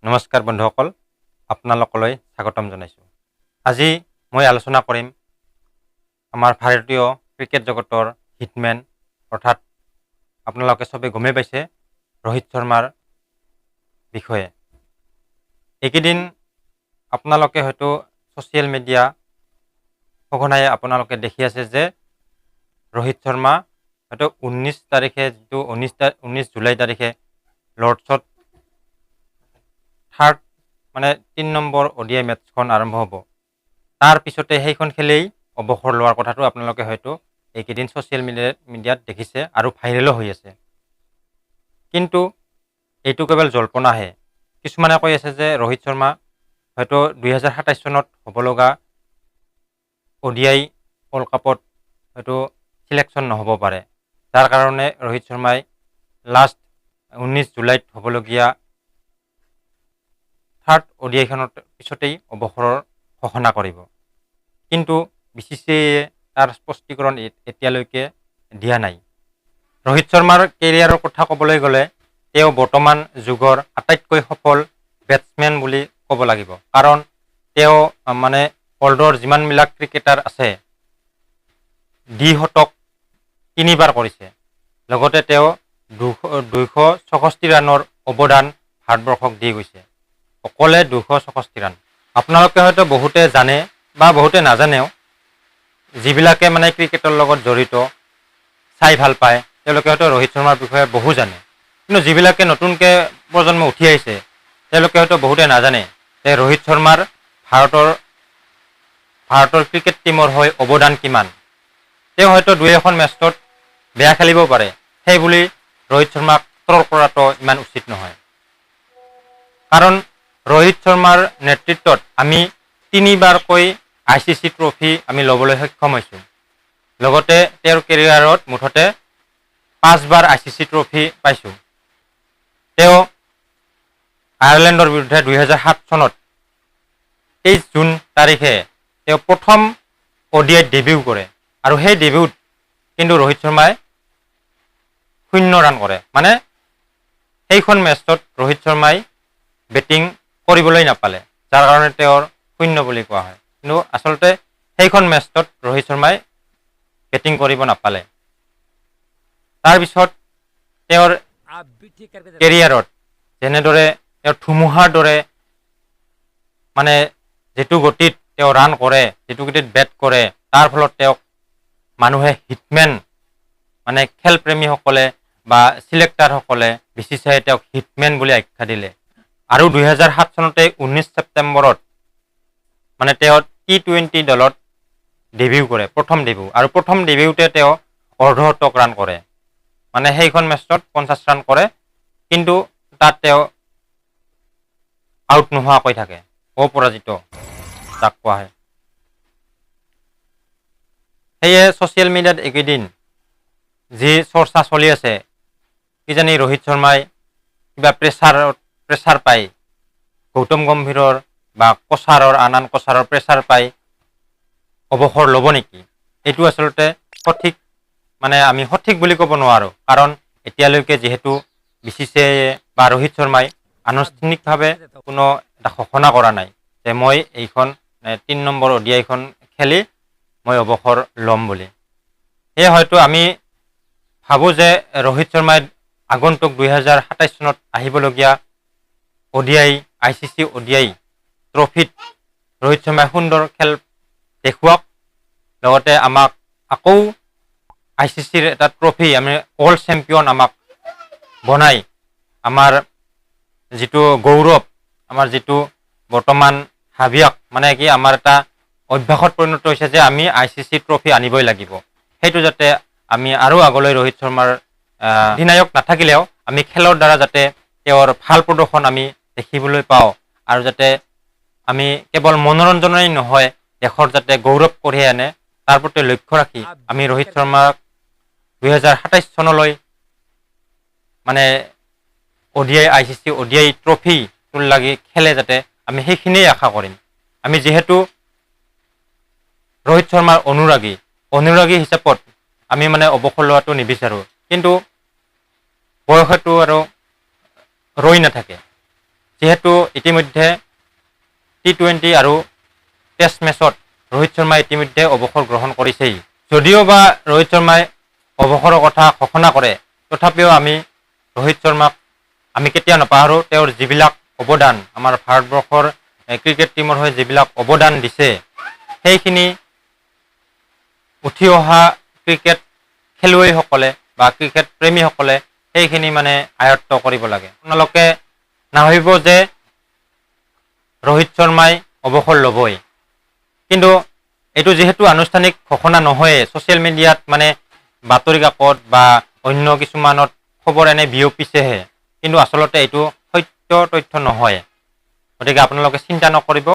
নমস্কাৰ বন্ধুসকল, আপোনালোকলৈ স্বাগতম জনাইছোঁ। আজি মই আলোচনা কৰিম আমাৰ ভাৰতীয় ক্ৰিকেট জগতৰ হিটমেন অৰ্থাৎ আপোনালোকে চবে গমেই পাইছে ৰোহিত শৰ্মাৰ বিষয়ে। এইকেইদিন আপোনালোকে হয়তো ছ'চিয়েল মিডিয়া সঘনাই আপোনালোকে দেখি আছে যে ৰোহিত শৰ্মা হয়তো 19 তাৰিখে যিটো 19 জুলাই তাৰিখে লৰ্ডছত থাৰ্ড 3 নম্বৰ ODI মেটছখন আৰম্ভ হ'ব। তাৰ পিছতে সেইখন খেলেই অৱসৰ লোৱাৰ কথাটো আপোনালোকে হয়তো এইকেইদিন ছ'চিয়েল মিডিয়াত দেখিছে আৰু ভাইৰেলো হৈ আছে। কিন্তু এইটো কেৱল জল্পনাহে। কিছুমানে কৈ আছে যে ৰোহিত শৰ্মা হয়তো 2027 চনত হ'ব লগা ODI ৱৰ্ল্ড কাপত হয়তো চিলেকশ্যন নহ'ব পাৰে, যাৰ কাৰণে ৰোহিত শৰ্মাই লাষ্ট 19 জুলাইত হ'বলগীয়া থাৰ্ড ODIখনৰ পিছতেই অৱসৰৰ ঘোষণা কৰিব। কিন্তু BCCIয়ে তাৰ স্পষ্টীকৰণ এতিয়ালৈকে দিয়া নাই। ৰোহিত শৰ্মাৰ কেৰিয়াৰৰ কথা ক'বলৈ গ'লে তেওঁ বৰ্তমান যুগৰ আটাইতকৈ সফল বেটছমেন বুলি ক'ব লাগিব, কাৰণ তেওঁ ৱৰ্ল্ডৰ যিমানবিলাক ক্ৰিকেটাৰ আছে দ্বি-শতক 3বাৰ কৰিছে। লগতে তেওঁ 264 ৰানৰ অৱদান ভাৰতবৰ্ষক দি গৈছে, অকলে 264 ৰান। আপোনালোকে হয়তো বহুতে জানে বা বহুতে নাজানেও, যিবিলাকে ক্ৰিকেটৰ লগত জড়িত চাই ভাল পায় তেওঁলোকে হয়তো ৰোহিত শৰ্মাৰ বিষয়ে বহু জানে। কিন্তু যিবিলাকে নতুনকৈ প্ৰজন্ম উঠি আহিছে তেওঁলোকে হয়তো বহুতে নাজানে যে ৰোহিত শৰ্মাৰ ভাৰতৰ ক্ৰিকেট টীমৰ হৈ অৱদান কিমান। তেওঁ হয়তো 2-এখন মেটছত বেয়া খেলিব পাৰে, সেই বুলি ৰোহিত শৰ্মাক ট্ৰল কৰাটো ইমান উচিত নহয়। কাৰণ ৰোহিত শৰ্মাৰ নেতৃত্বত আমি 3বাৰকৈ ICC ট্ৰফি আমি ল'বলৈ সক্ষম হৈছোঁ। লগতে তেওঁৰ কেৰিয়াৰত মুঠতে 5বাৰ ICC ট্ৰফি পাইছোঁ। তেওঁ আয়াৰলেণ্ডৰ বিৰুদ্ধে 2007 চনত 23 জুন তাৰিখে তেওঁ প্ৰথম ODIত ডেবিউ কৰে, আৰু সেই ডেবিউত কিন্তু ৰোহিত শৰ্মাই 0 ৰান কৰে। সেইখন মেটছত ৰোহিত শৰ্মাই বেটিং কৰিবলৈ নাপালে, যাৰ কাৰণে তেওঁৰ 0 বুলি কোৱা হয়। কিন্তু আচলতে সেইখন মেটছত ৰোহিত শৰ্মাই বেটিং কৰিব নাপালে। তাৰপিছত তেওঁৰ কেৰিয়াৰত যেনেদৰে তেওঁ ধুমুহাৰ দৰে যিটো গতিত তেওঁ ৰান কৰে, যিটো গতিত বেট কৰে, তাৰ ফলত তেওঁক মানুহে হিটমেন খেলপ্ৰেমীসকলে বা চিলেক্টাৰসকলে BCCIয়ে তেওঁক হিটমেন বুলি আখ্যা দিলে। আৰু 2007 চনতে 19 ছেপ্টেম্বৰত তেওঁ T20 দলত ডেবিউ কৰে, প্ৰথম ডেবিউ। আৰু প্ৰথম ডেবিউতে তেওঁ অৰ্ধশতক ৰান কৰে, সেইখন মেটছত 50 ৰান কৰে, কিন্তু তাত তেওঁ আউট নোহোৱাকৈ থাকে, অপৰাজিত যাক কোৱা হয়। সেয়ে ছ'চিয়েল মিডিয়াত এইকেইদিন যি চৰ্চা চলি আছে, কিজানি ৰোহিত শৰ্মাই কিবা প্ৰেছাৰ পাই গৌতম গম্ভীৰৰ বা আন কোচাৰৰ প্ৰেছাৰ পাই অৱসৰ ল'ব নেকি। এইটো আচলতে সঠিক আমি সঠিক বুলি ক'ব নোৱাৰোঁ, কাৰণ এতিয়ালৈকে যিহেতু BCCIয়ে বা ৰোহিত শৰ্মাই আনুষ্ঠানিকভাৱে কোনো এটা ঘোষণা কৰা নাই যে মই এইখন 3 নম্বৰ ODIখন খেলি মই অৱসৰ ল'ম বুলি। সেয়ে হয়তো আমি ভাবোঁ যে ৰোহিত শৰ্মাই আগন্তুক 2027 চনত আহিবলগীয়া ICC ODI ট্ৰফিত ৰোহিত শৰ্মাই সুন্দৰ খেল দেখুৱাওক, লগতে আমাক আকৌ ICCৰ এটা ট্ৰফি ৱৰ্ল্ড চেম্পিয়ন আমাক বনাই আমাৰ যিটো গৌৰৱ, আমাৰ যিটো বৰ্তমান হাবিয়াস আমাৰ এটা অভ্যাসত পৰিণত হৈছে যে আমি ICC ট্ৰফি আনিবই লাগিব। সেইটো যাতে আমি আৰু আগলৈ ৰোহিত শৰ্মাৰ অধিনায়ক নাথাকিলেও আমি খেলৰ দ্বাৰা যাতে তেওঁৰ ভাল প্ৰদৰ্শন আমি দেখিবলৈ পাওঁ, আৰু যাতে আমি কেৱল মনোৰঞ্জনেই নহয় দেশৰ যাতে গৌৰৱ কঢ়িয়াই আনে, তাৰ প্ৰতি লক্ষ্য ৰাখি আমি ৰোহিত শৰ্মাক 2027 চনলৈ ICC ODI ট্ৰফিটোৰ লাগি খেলে যাতে আমি সেইখিনিয়ে আশা কৰিম। আমি যিহেতু ৰোহিত শৰ্মাৰ অনুৰাগী হিচাপত আমি অৱসৰ লোৱাটো নিবিচাৰোঁ, কিন্তু বয়সটো আৰু ৰৈ নাথাকে। যিহেতু ইতিমধ্যে T20 আৰু টেষ্ট মেচত ৰোহিত শৰ্মাই ইতিমধ্যে অৱসৰ গ্ৰহণ কৰিছেই। যদিও বা ৰোহিত শৰ্মাই অৱসৰৰ কথা ঘোষণা কৰে, তথাপিও আমি ৰোহিত শৰ্মাক আমি কেতিয়াও নাপাহৰোঁ। তেওঁৰ যিবিলাক অৱদান আমাৰ ভাৰতবৰ্ষৰ ক্ৰিকেট টীমৰ হৈ যিবিলাক অৱদান দিছে, সেইখিনি উঠি অহা ক্ৰিকেট খেলুৱৈসকলে বা ক্ৰিকেট প্ৰেমীসকলে সেইখিনি মানে আয়ত্ব কৰিব লাগে। আপোনালোকে নাভাবিব যে ৰোহিত শৰ্মাই অৱসৰ ল'বই, কিন্তু এইটো যিহেতু আনুষ্ঠানিক ঘোষণা নহয়ে, ছ'চিয়েল মিডিয়াত মানে বাতৰি কাকত বা অন্য কিছুমানত খবৰ এনে বিয়পিছেহে, কিন্তু আচলতে এইটো সত্য তথ্য নহয়। গতিকে আপোনালোকে চিন্তা নকৰিব।